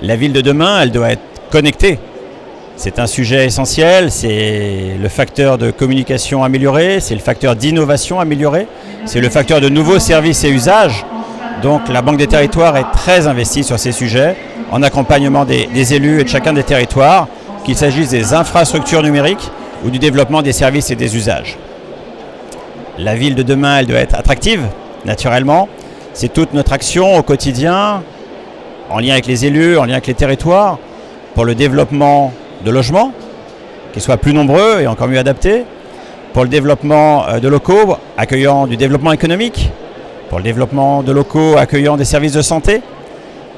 La ville de demain, elle doit être connectée. C'est un sujet essentiel, c'est le facteur de communication amélioré, c'est le facteur d'innovation amélioré, c'est le facteur de nouveaux services et usages. Donc la Banque des Territoires est très investie sur ces sujets, en accompagnement des élus et de chacun des territoires, qu'il s'agisse des infrastructures numériques ou du développement des services et des usages. La ville de demain, elle doit être attractive, naturellement. C'est toute notre action au quotidien, en lien avec les élus, en lien avec les territoires, pour le développement de logements, qu'ils soient plus nombreux et encore mieux adaptés, pour le développement de locaux accueillant du développement économique, pour le développement de locaux accueillant des services de santé,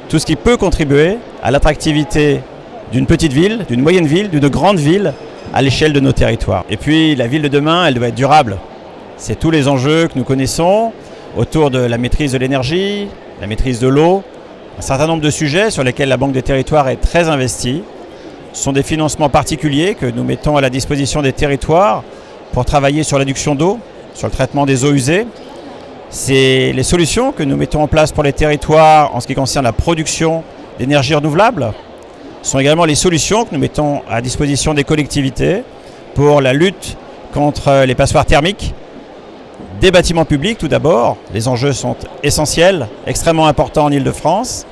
tout ce qui peut contribuer à l'attractivité d'une petite ville, d'une moyenne ville, d'une grande ville à l'échelle de nos territoires. Et puis la ville de demain, elle doit être durable. C'est tous les enjeux que nous connaissons autour de la maîtrise de l'énergie, la maîtrise de l'eau, un certain nombre de sujets sur lesquels la Banque des Territoires est très investie. Ce sont des financements particuliers que nous mettons à la disposition des territoires pour travailler sur l'adduction d'eau, sur le traitement des eaux usées. C'est les solutions que nous mettons en place pour les territoires en ce qui concerne la production d'énergie renouvelable. Ce sont également les solutions que nous mettons à disposition des collectivités pour la lutte contre les passoires thermiques, des bâtiments publics tout d'abord. Les enjeux sont essentiels, extrêmement importants en Île-de-France.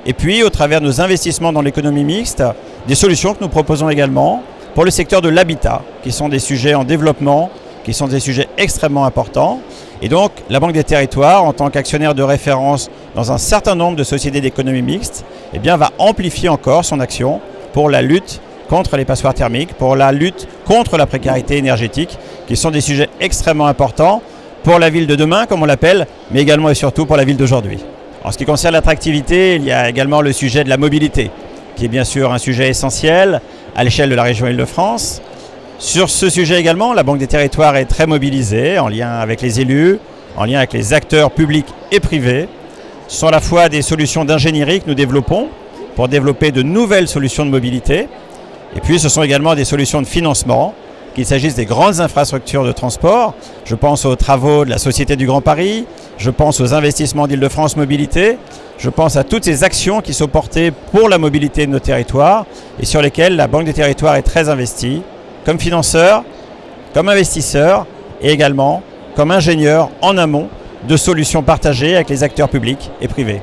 Et puis, au travers de nos investissements dans l'économie mixte, des solutions que nous proposons également pour le secteur de l'habitat, qui sont des sujets en développement, qui sont des sujets extrêmement importants. Et donc, la Banque des Territoires, en tant qu'actionnaire de référence dans un certain nombre de sociétés d'économie mixte, eh bien, va amplifier encore son action pour la lutte contre les passoires thermiques, pour la lutte contre la précarité énergétique, qui sont des sujets extrêmement importants pour la ville de demain, comme on l'appelle, mais également et surtout pour la ville d'aujourd'hui. En ce qui concerne l'attractivité, il y a également le sujet de la mobilité, qui est bien sûr un sujet essentiel à l'échelle de la région Île-de-France. Sur ce sujet également, la Banque des Territoires est très mobilisée en lien avec les élus, en lien avec les acteurs publics et privés. Ce sont à la fois des solutions d'ingénierie que nous développons pour développer de nouvelles solutions de mobilité. Et puis ce sont également des solutions de financement, qu'il s'agisse des grandes infrastructures de transport. Je pense aux travaux de la Société du Grand Paris, je pense aux investissements d'Île-de-France Mobilité, je pense à toutes ces actions qui sont portées pour la mobilité de nos territoires et sur lesquelles la Banque des Territoires est très investie, comme financeur, comme investisseur et également comme ingénieur en amont de solutions partagées avec les acteurs publics et privés.